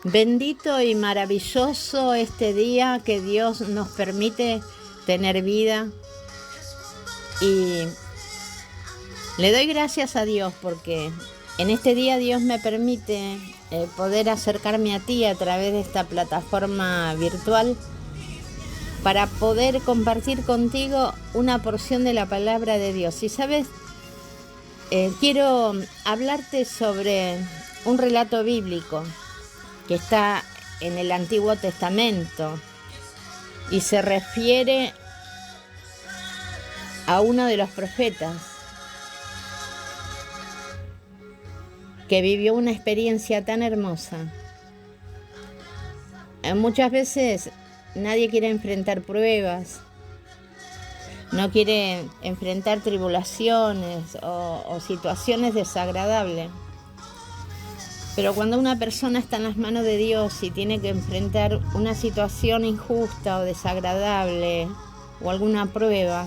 Bendito y maravilloso este día que Dios nos permite tener vida, y le doy gracias a Dios porque en este día Dios me permite poder acercarme a ti a través de esta plataforma virtual para poder compartir contigo una porción de la palabra de Dios. Y sabes, quiero hablarte sobre un relato bíblico que está en el Antiguo Testamento y se refiere a uno de los profetas que vivió una experiencia tan hermosa. Muchas veces nadie quiere enfrentar pruebas, no quiere enfrentar tribulaciones o situaciones desagradables. Pero cuando una persona está en las manos de Dios y tiene que enfrentar una situación injusta o desagradable o alguna prueba,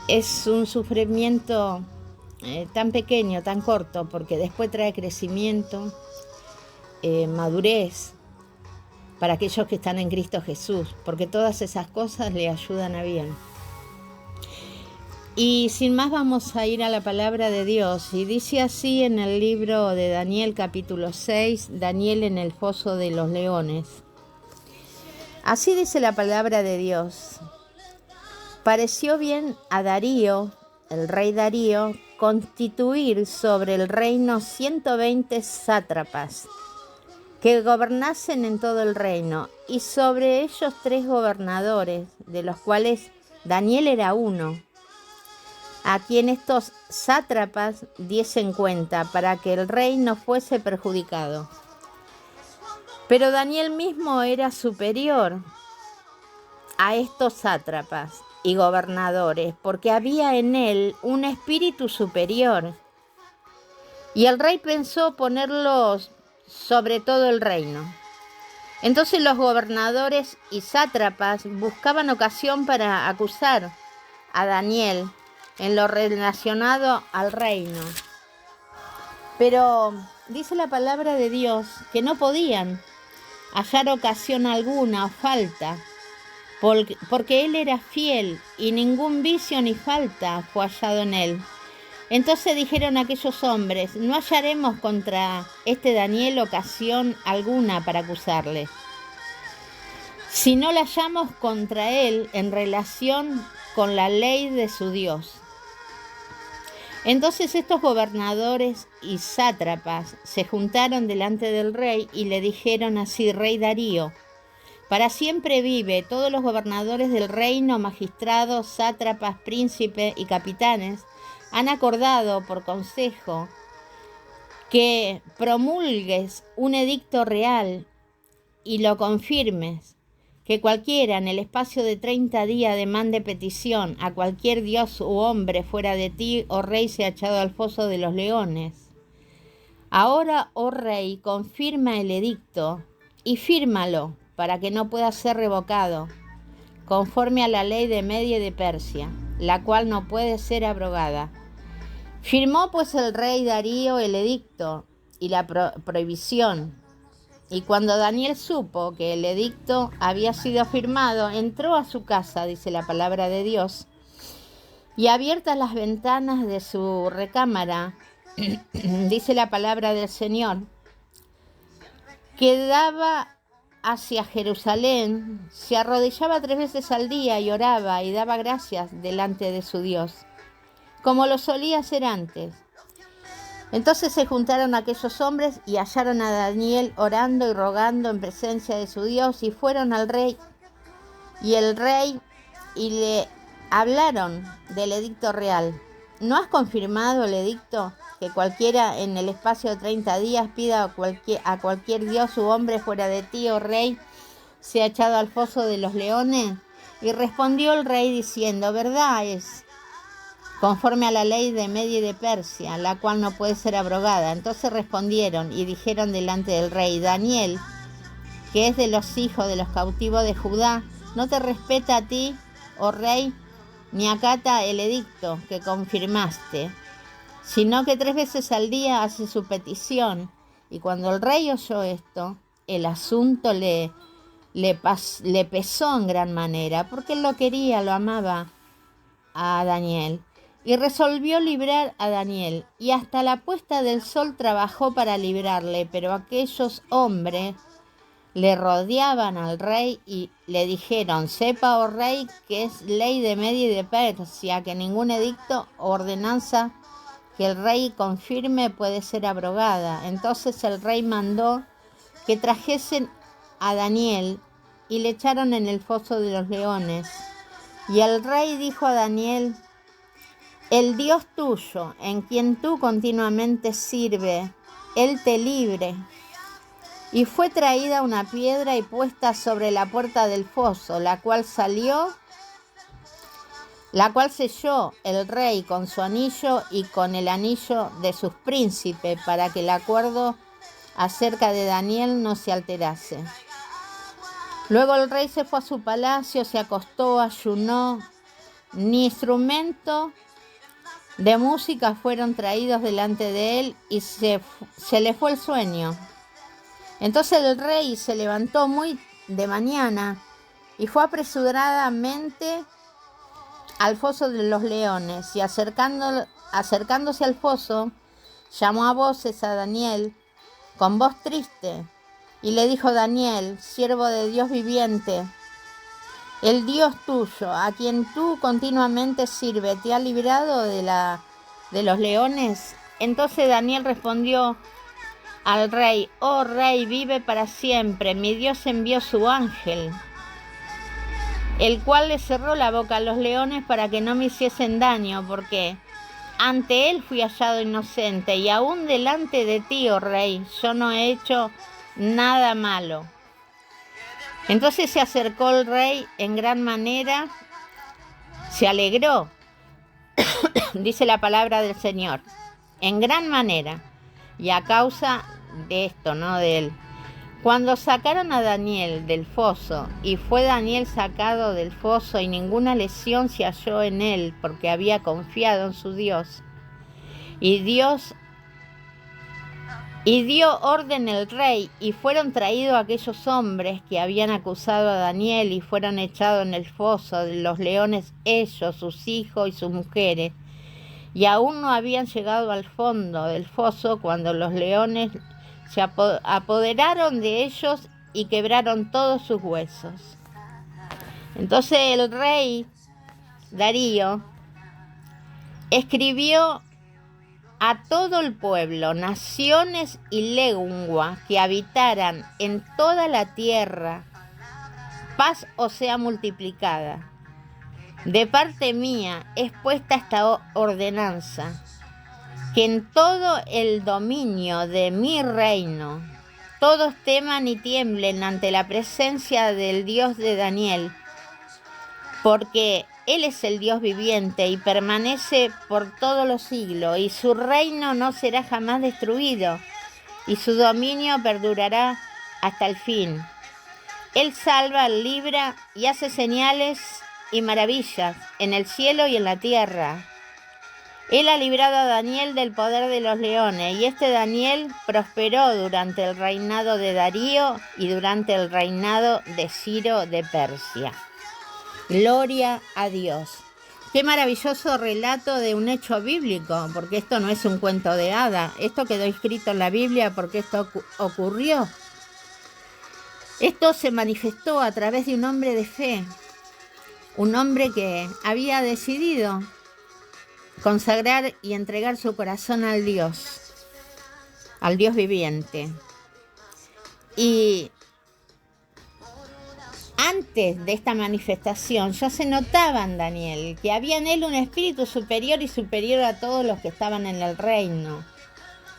es un sufrimiento tan pequeño, tan corto, porque después trae crecimiento, madurez para aquellos que están en Cristo Jesús, porque todas esas cosas le ayudan a bien. Y sin más vamos a ir a la palabra de Dios, y dice así en el libro de Daniel capítulo 6, Daniel en el foso de los leones. Así dice la palabra de Dios: pareció bien a Darío, el rey Darío, constituir sobre el reino 120 sátrapas, que gobernasen en todo el reino, y sobre ellos 3 gobernadores, de los cuales Daniel era uno, a quien estos sátrapas diesen cuenta, para que el rey no fuese perjudicado. Pero Daniel mismo era superior a estos sátrapas y gobernadores, porque había en él un espíritu superior. Y el rey pensó ponerlos sobre todo el reino. Entonces los gobernadores y sátrapas buscaban ocasión para acusar a Daniel en lo relacionado al reino. Pero dice la palabra de Dios que no podían hallar ocasión alguna o falta, porque él era fiel y ningún vicio ni falta fue hallado en él. Entonces dijeron aquellos hombres: no hallaremos contra este Daniel ocasión alguna para acusarle, si no la hallamos contra él en relación con la ley de su Dios. Entonces estos gobernadores y sátrapas se juntaron delante del rey y le dijeron así: Rey Darío, para siempre vive, todos los gobernadores del reino, magistrados, sátrapas, príncipes y capitanes, han acordado por consejo que promulgues un edicto real y lo confirmes, que cualquiera en el espacio de 30 días demande petición a cualquier dios u hombre fuera de ti, oh rey, sea echado al foso de los leones. Ahora, oh rey, confirma el edicto y fírmalo para que no pueda ser revocado, conforme a la ley de Media y de Persia, la cual no puede ser abrogada. Firmó pues el rey Darío el edicto y la prohibición. Y cuando Daniel supo que el edicto había sido firmado, entró a su casa, dice la palabra de Dios, y abiertas las ventanas de su recámara, dice la palabra del Señor, que daba hacia Jerusalén, se arrodillaba 3 veces al día y oraba y daba gracias delante de su Dios, como lo solía hacer antes. Entonces se juntaron aquellos hombres y hallaron a Daniel orando y rogando en presencia de su Dios, y fueron al rey y le hablaron del edicto real. ¿No has confirmado el edicto que cualquiera en el espacio de 30 días pida a cualquier dios u hombre fuera de ti, oh rey, sea echado al foso de los leones? Y respondió el rey diciendo: verdad es, conforme a la ley de Media y de Persia, la cual no puede ser abrogada. Entonces respondieron y dijeron delante del rey: Daniel, que es de los hijos de los cautivos de Judá, no te respeta a ti, oh rey, ni acata el edicto que confirmaste, sino que 3 veces al día hace su petición Y cuando el rey oyó esto, el asunto le pesó en gran manera, porque él lo quería, lo amaba a Daniel. Y resolvió librar a Daniel, y hasta la puesta del sol trabajó para librarle, pero aquellos hombres le rodeaban al rey y le dijeron: sepa, oh rey, que es ley de Media y de Persia, que ningún edicto o ordenanza que el rey confirme puede ser abrogada. Entonces el rey mandó que trajesen a Daniel y le echaron en el foso de los leones. Y el rey dijo a Daniel: el Dios tuyo, en quien tú continuamente sirves, él te libre. Y fue traída una piedra y puesta sobre la puerta del foso, la cual selló el rey con su anillo y con el anillo de sus príncipes, para que el acuerdo acerca de Daniel no se alterase. Luego el rey se fue a su palacio, se acostó, ayunó, ni instrumento de música fueron traídos delante de él, y se le fue el sueño. Entonces el rey se levantó muy de mañana y fue apresuradamente al foso de los leones, y acercándose al foso, llamó a voces a Daniel con voz triste, y le dijo: Daniel, siervo de Dios viviente, el Dios tuyo, a quien tú continuamente sirves, ¿te ha librado de los leones? Entonces Daniel respondió al rey: oh rey, vive para siempre, mi Dios envió su ángel, el cual le cerró la boca a los leones para que no me hiciesen daño, porque ante él fui hallado inocente, y aún delante de ti, oh rey, yo no he hecho nada malo. Entonces se acercó el rey en gran manera, se alegró, dice la palabra del Señor, en gran manera, y a causa de esto, no de él. Cuando sacaron a Daniel del foso, y fue Daniel sacado del foso, y ninguna lesión se halló en él, porque había confiado en su Dios, y dio orden el rey, y fueron traídos aquellos hombres que habían acusado a Daniel, y fueron echados en el foso de los leones, ellos, sus hijos y sus mujeres, y aún no habían llegado al fondo del foso cuando los leones se apoderaron de ellos y quebraron todos sus huesos. Entonces el rey Darío escribió a todo el pueblo, naciones y lenguas que habitaran en toda la tierra: paz os sea multiplicada. De parte mía es puesta esta ordenanza, que en todo el dominio de mi reino todos teman y tiemblen ante la presencia del Dios de Daniel, porque Él es el Dios viviente y permanece por todos los siglos, y su reino no será jamás destruido, y su dominio perdurará hasta el fin. Él salva, libra y hace señales y maravillas en el cielo y en la tierra. Él ha librado a Daniel del poder de los leones, y este Daniel prosperó durante el reinado de Darío y durante el reinado de Ciro de Persia. Gloria a Dios. Qué maravilloso relato de un hecho bíblico, porque esto no es un cuento de hadas. Esto quedó escrito en la Biblia porque esto ocurrió. Esto se manifestó a través de un hombre de fe, un hombre que había decidido consagrar y entregar su corazón al Dios viviente. Y antes de esta manifestación ya se notaba en Daniel que había en él un espíritu superior y superior a todos los que estaban en el reino,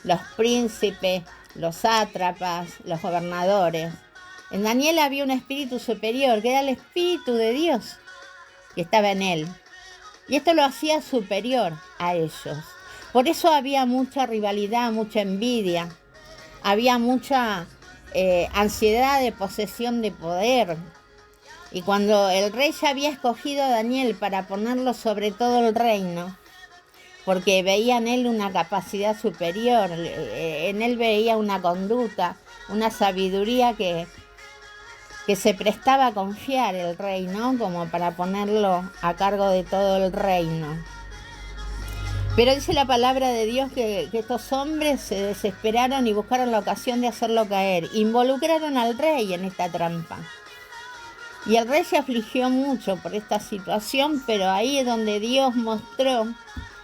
los príncipes, los sátrapas, los gobernadores. En Daniel había un espíritu superior, que era el espíritu de Dios que estaba en él. Y esto lo hacía superior a ellos. Por eso había mucha rivalidad, mucha envidia, había mucha ansiedad de posesión de poder. Y cuando el rey ya había escogido a Daniel para ponerlo sobre todo el reino, porque veía en él una capacidad superior, en él veía una conducta, una sabiduría que se prestaba a confiar el rey, ¿no? Como para ponerlo a cargo de todo el reino. Pero dice la palabra de Dios que estos hombres se desesperaron y buscaron la ocasión de hacerlo caer. Involucraron al rey en esta trampa. Y el rey se afligió mucho por esta situación, pero ahí es donde Dios mostró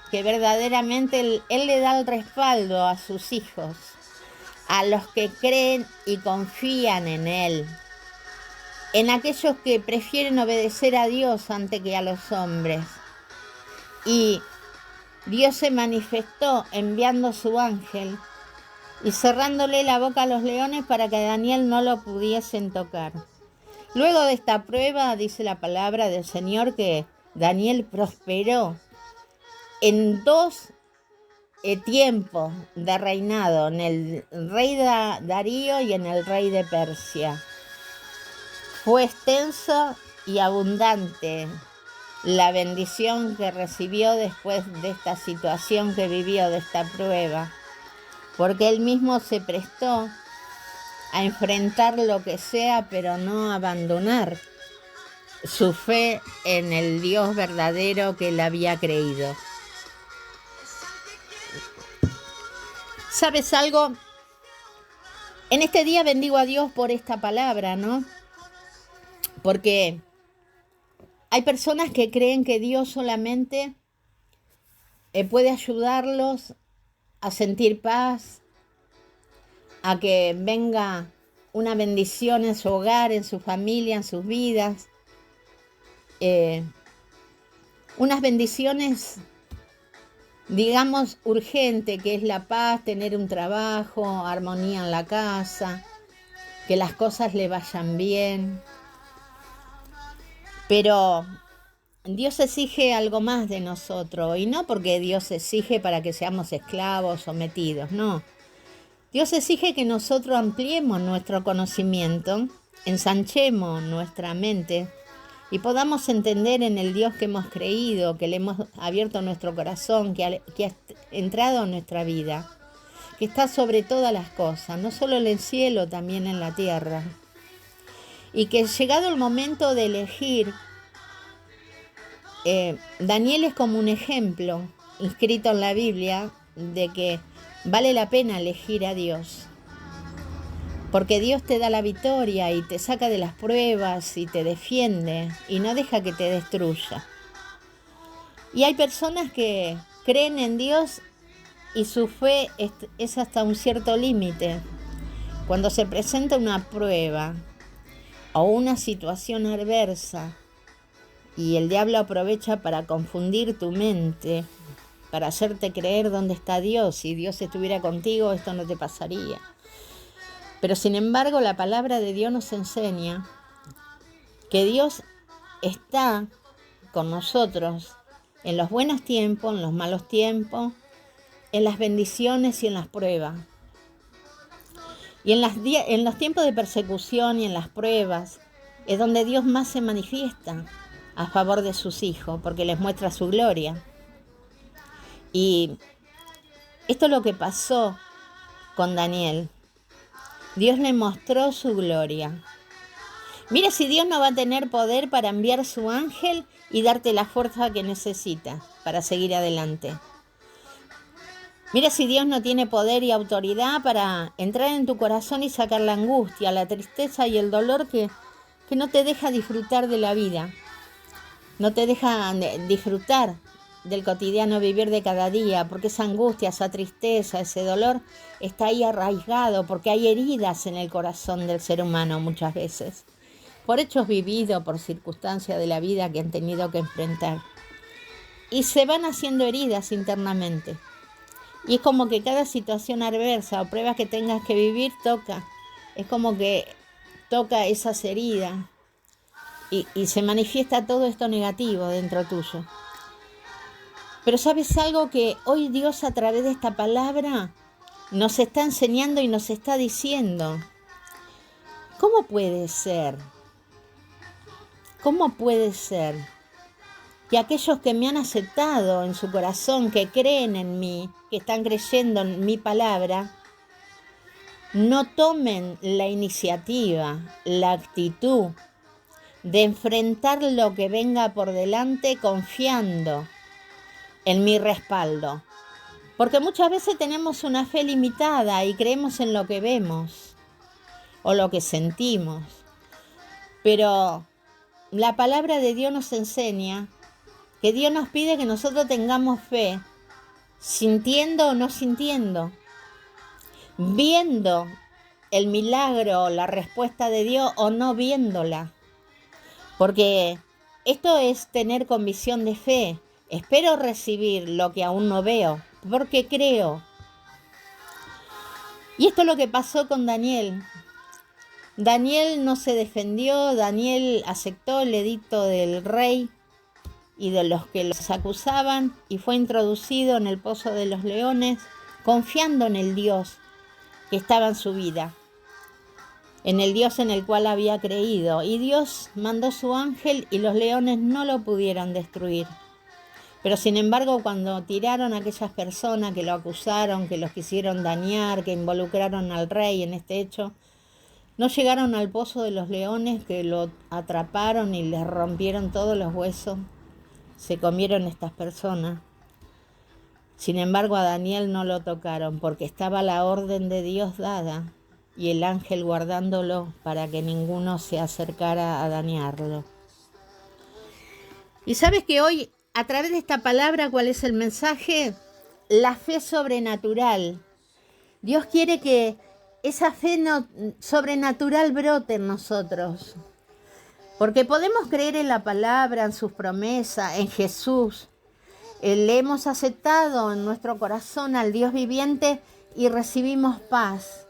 que verdaderamente él le da el respaldo a sus hijos, a los que creen y confían en Él, en aquellos que prefieren obedecer a Dios antes que a los hombres. Y Dios se manifestó enviando su ángel y cerrándole la boca a los leones para que a Daniel no lo pudiesen tocar. Luego de esta prueba, dice la palabra del Señor, que Daniel prosperó en dos tiempos de reinado, en el rey Darío y en el rey de Persia. Fue extenso y abundante la bendición que recibió después de esta situación que vivió, de esta prueba, porque él mismo se prestó a enfrentar lo que sea, pero no abandonar su fe en el Dios verdadero que él había creído. ¿Sabes algo? En este día bendigo a Dios por esta palabra, ¿no? Porque hay personas que creen que Dios solamente puede ayudarlos a sentir paz, a que venga una bendición en su hogar, en su familia, en sus vidas. Unas bendiciones, digamos, urgente, que es la paz, tener un trabajo, armonía en la casa, que las cosas le vayan bien. Pero Dios exige algo más de nosotros, y no porque Dios exige para que seamos esclavos, sometidos, no. Dios exige que nosotros ampliemos nuestro conocimiento, ensanchemos nuestra mente y podamos entender en el Dios que hemos creído, que le hemos abierto nuestro corazón, que ha entrado en nuestra vida, que está sobre todas las cosas, no solo en el cielo, también en la tierra. Y que llegado el momento de elegir, Daniel es como un ejemplo inscrito en la Biblia de que vale la pena elegir a Dios, porque Dios te da la victoria y te saca de las pruebas y te defiende y no deja que te destruya. Y hay personas que creen en Dios y su fe es hasta un cierto límite. Cuando se presenta una prueba o una situación adversa y el diablo aprovecha para confundir tu mente, para hacerte creer dónde está Dios. Si Dios estuviera contigo, esto no te pasaría. Pero sin embargo, la palabra de Dios nos enseña que Dios está con nosotros en los buenos tiempos, en los malos tiempos, en las bendiciones y en las pruebas. Y en los tiempos de persecución y en las pruebas es donde Dios más se manifiesta a favor de sus hijos, porque les muestra su gloria. Y esto es lo que pasó con Daniel. Dios le mostró su gloria. Mira si Dios no va a tener poder para enviar su ángel y darte la fuerza que necesitas para seguir adelante. Mira si Dios no tiene poder y autoridad para entrar en tu corazón y sacar la angustia, la tristeza y el dolor que no te deja disfrutar de la vida. No te deja disfrutar del cotidiano vivir de cada día, porque esa angustia, esa tristeza, ese dolor está ahí arraigado, porque hay heridas en el corazón del ser humano muchas veces, por hechos vividos, por circunstancias de la vida que han tenido que enfrentar. Y se van haciendo heridas internamente. Y es como que cada situación adversa o prueba que tengas que vivir es como que toca esas heridas y se manifiesta todo esto negativo dentro tuyo. Pero ¿sabes algo? Que hoy Dios a través de esta palabra nos está enseñando y nos está diciendo. ¿Cómo puede ser? ¿Cómo puede ser que aquellos que me han aceptado en su corazón, que creen en mí, que están creyendo en mi palabra, no tomen la iniciativa, la actitud de enfrentar lo que venga por delante confiando en mi respaldo. Porque muchas veces tenemos una fe limitada y creemos en lo que vemos o lo que sentimos. Pero la palabra de Dios nos enseña que Dios nos pide que nosotros tengamos fe, sintiendo o no sintiendo, viendo el milagro, la respuesta de Dios o no viéndola. Porque esto es tener convicción de fe. Espero recibir lo que aún no veo, porque creo. Y esto es lo que pasó con Daniel. Daniel no se defendió, Daniel aceptó el edicto del rey y de los que los acusaban y fue introducido en el pozo de los leones, confiando en el Dios que estaba en su vida, en el Dios en el cual había creído. Y Dios mandó su ángel y los leones no lo pudieron destruir. Pero sin embargo, cuando tiraron a aquellas personas que lo acusaron, que los quisieron dañar, que involucraron al rey en este hecho, no llegaron al pozo de los leones, que lo atraparon y les rompieron todos los huesos. Se comieron estas personas. Sin embargo, a Daniel no lo tocaron porque estaba la orden de Dios dada y el ángel guardándolo para que ninguno se acercara a dañarlo. Y sabes que hoy, a través de esta palabra, ¿cuál es el mensaje? La fe sobrenatural. Dios quiere que esa fe sobrenatural brote en nosotros. Porque podemos creer en la palabra, en sus promesas, en Jesús. Le hemos aceptado en nuestro corazón al Dios viviente y recibimos paz.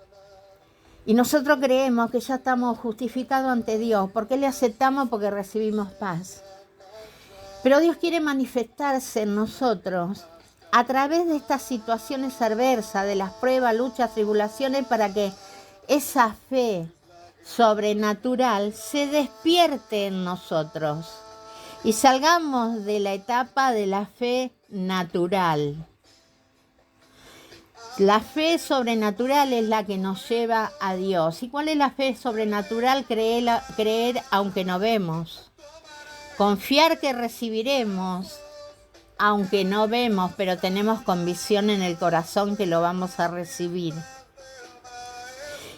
Y nosotros creemos que ya estamos justificados ante Dios. ¿Por qué le aceptamos? Porque recibimos paz. Pero Dios quiere manifestarse en nosotros a través de estas situaciones adversas, de las pruebas, luchas, tribulaciones, para que esa fe sobrenatural se despierte en nosotros y salgamos de la etapa de la fe natural. La fe sobrenatural es la que nos lleva a Dios. ¿Y cuál es la fe sobrenatural? Creer aunque no vemos. Confiar que recibiremos, aunque no vemos, pero tenemos convicción en el corazón que lo vamos a recibir.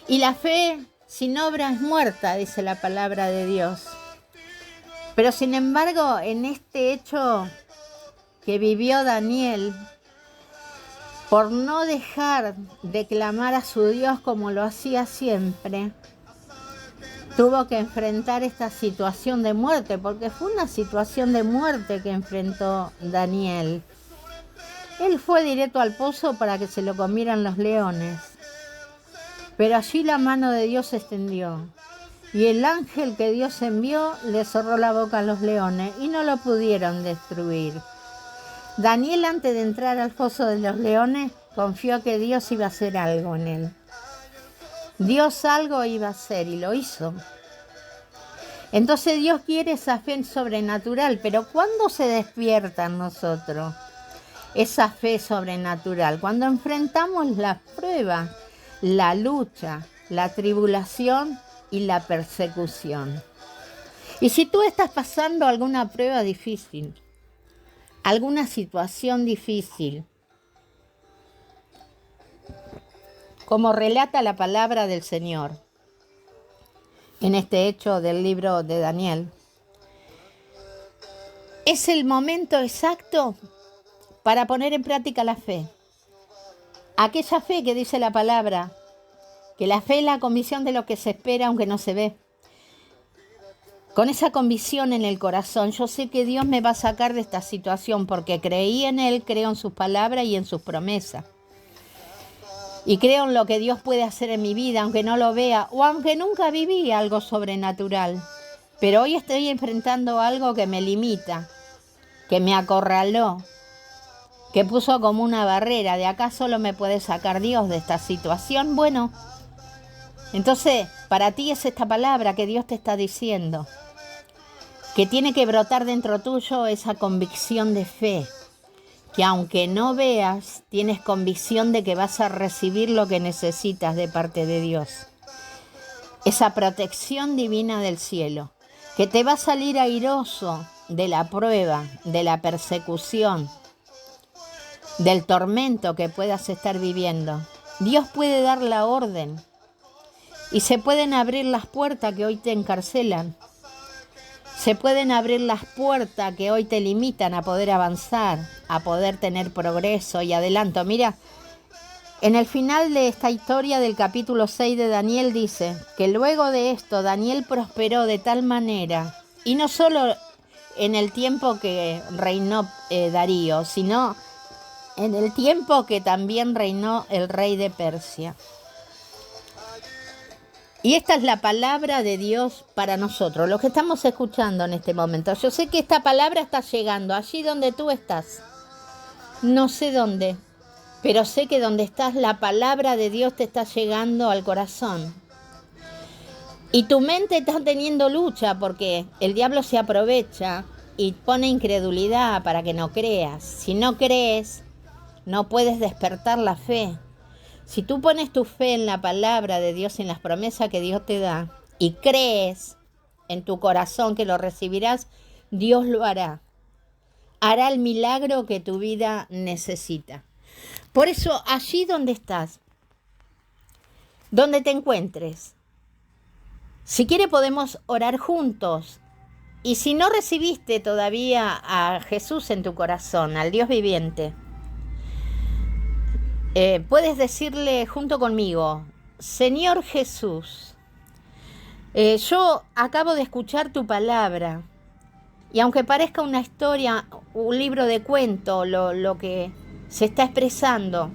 Y la fe sin obra es muerta, dice la palabra de Dios. Pero sin embargo, en este hecho que vivió Daniel, por no dejar de clamar a su Dios como lo hacía siempre, tuvo que enfrentar esta situación de muerte, porque fue una situación de muerte que enfrentó Daniel. Él fue directo al pozo para que se lo comieran los leones, pero allí la mano de Dios se extendió, y el ángel que Dios envió le cerró la boca a los leones y no lo pudieron destruir. Daniel, antes de entrar al foso de los leones, confió que Dios iba a hacer algo en él. Dios algo iba a hacer y lo hizo. Entonces Dios quiere esa fe sobrenatural, pero ¿cuándo se despierta en nosotros esa fe sobrenatural? Cuando enfrentamos las pruebas, la lucha, la tribulación y la persecución. Y si tú estás pasando alguna prueba difícil, alguna situación difícil, como relata la palabra del Señor en este hecho del libro de Daniel, es el momento exacto para poner en práctica la fe. Aquella fe que dice la palabra, que la fe es la convicción de lo que se espera aunque no se ve. Con esa convicción en el corazón, yo sé que Dios me va a sacar de esta situación porque creí en Él, creo en sus palabras y en sus promesas. Y creo en lo que Dios puede hacer en mi vida, aunque no lo vea o aunque nunca viví algo sobrenatural. Pero hoy estoy enfrentando algo que me limita, que me acorraló, que puso como una barrera. ¿De acá solo me puede sacar Dios de esta situación? Bueno, entonces para ti es esta palabra que Dios te está diciendo. que tiene que brotar dentro tuyo esa convicción de fe, que aunque no veas, tienes convicción de que vas a recibir lo que necesitas de parte de Dios. Esa protección divina del cielo, que te va a salir airoso de la prueba, de la persecución, del tormento que puedas estar viviendo. Dios puede dar la orden y se pueden abrir las puertas que hoy te encarcelan. Se pueden abrir las puertas que hoy te limitan a poder avanzar, a poder tener progreso y adelanto. Mira, en el final de esta historia del capítulo 6 de Daniel dice que luego de esto Daniel prosperó de tal manera, y no solo en el tiempo que reinó Darío, sino en el tiempo que también reinó el rey de Persia. Y esta es la palabra de Dios para nosotros, los que estamos escuchando en este momento. Yo sé que esta palabra está llegando allí donde tú estás. No sé dónde, pero sé que donde estás la palabra de Dios te está llegando al corazón. Y tu mente está teniendo lucha porque el diablo se aprovecha y pone incredulidad para que no creas. Si no crees, no puedes despertar la fe. Si tú pones tu fe en la palabra de Dios, en las promesas que Dios te da, y crees en tu corazón que lo recibirás, Dios lo hará. Hará el milagro que tu vida necesita. Por eso, allí donde estás, donde te encuentres, si quiere podemos orar juntos. Y si no recibiste todavía a Jesús en tu corazón, al Dios viviente, puedes decirle junto conmigo: Señor Jesús, yo acabo de escuchar tu palabra, y aunque parezca una historia, un libro de cuento, lo que se está expresando,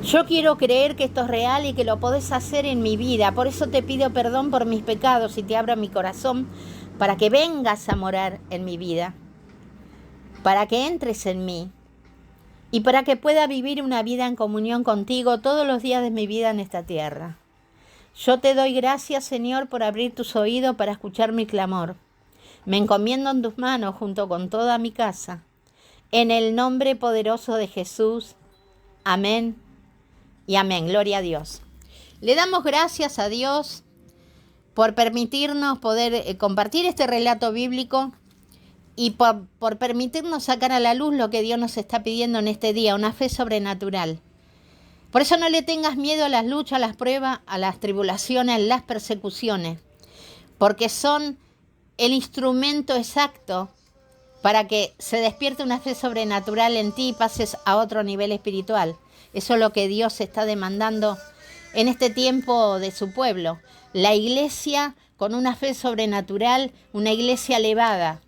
yo quiero creer que esto es real y que lo podés hacer en mi vida. Por eso te pido perdón por mis pecados y te abro mi corazón para que vengas a morar en mi vida, para que entres en mí y para que pueda vivir una vida en comunión contigo todos los días de mi vida en esta tierra. Yo te doy gracias, Señor, por abrir tus oídos para escuchar mi clamor. Me encomiendo en tus manos junto con toda mi casa. En el nombre poderoso de Jesús. Amén y amén. Gloria a Dios. Le damos gracias a Dios por permitirnos poder compartir este relato bíblico y por permitirnos sacar a la luz lo que Dios nos está pidiendo en este día, una fe sobrenatural. Por eso no le tengas miedo a las luchas, a las pruebas, a las tribulaciones, a las persecuciones, porque son el instrumento exacto para que se despierte una fe sobrenatural en ti y pases a otro nivel espiritual. Eso es lo que Dios está demandando en este tiempo de su pueblo. La iglesia con una fe sobrenatural, una iglesia elevada,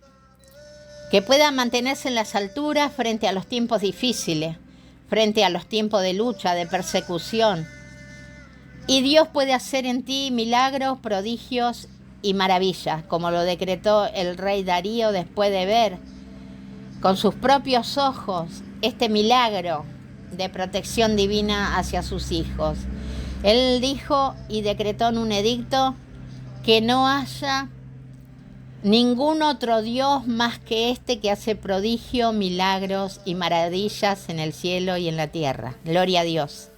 que pueda mantenerse en las alturas frente a los tiempos difíciles, frente a los tiempos de lucha, de persecución. Y Dios puede hacer en ti milagros, prodigios y maravillas, como lo decretó el rey Darío después de ver con sus propios ojos este milagro de protección divina hacia sus hijos. Él dijo y decretó en un edicto que no haya ningún otro Dios más que este que hace prodigio, milagros y maravillas en el cielo y en la tierra. Gloria a Dios.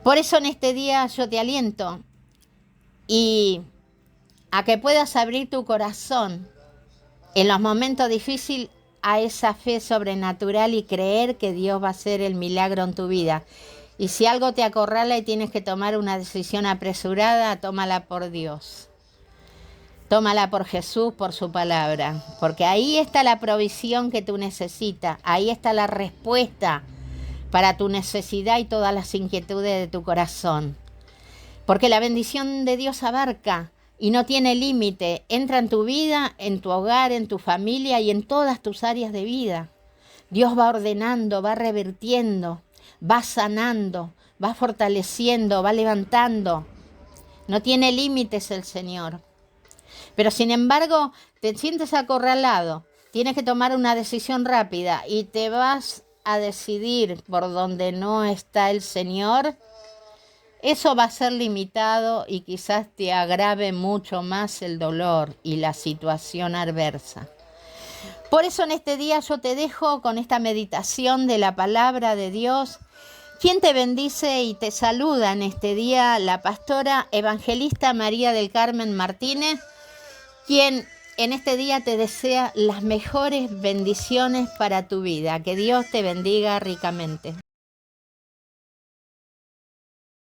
Por eso en este día yo te aliento y a que puedas abrir tu corazón en los momentos difíciles a esa fe sobrenatural y creer que Dios va a hacer el milagro en tu vida. Y si algo te acorrala y tienes que tomar una decisión apresurada, tómala por Dios. Tómala por Jesús, por su palabra, porque ahí está la provisión que tú necesitas, ahí está la respuesta para tu necesidad y todas las inquietudes de tu corazón. Porque la bendición de Dios abarca y no tiene límite, entra en tu vida, en tu hogar, en tu familia y en todas tus áreas de vida. Dios va ordenando, va revirtiendo, va sanando, va fortaleciendo, va levantando. No tiene límites el Señor. Pero sin embargo, te sientes acorralado, tienes que tomar una decisión rápida y te vas a decidir por donde no está el Señor. eso va a ser limitado y quizás te agrave mucho más el dolor y la situación adversa. Por eso en este día yo te dejo con esta meditación de la palabra de Dios. Quien te bendice y te saluda en este día, la pastora evangelista María del Carmen Martínez, quien en este día te desea las mejores bendiciones para tu vida. Que Dios te bendiga ricamente.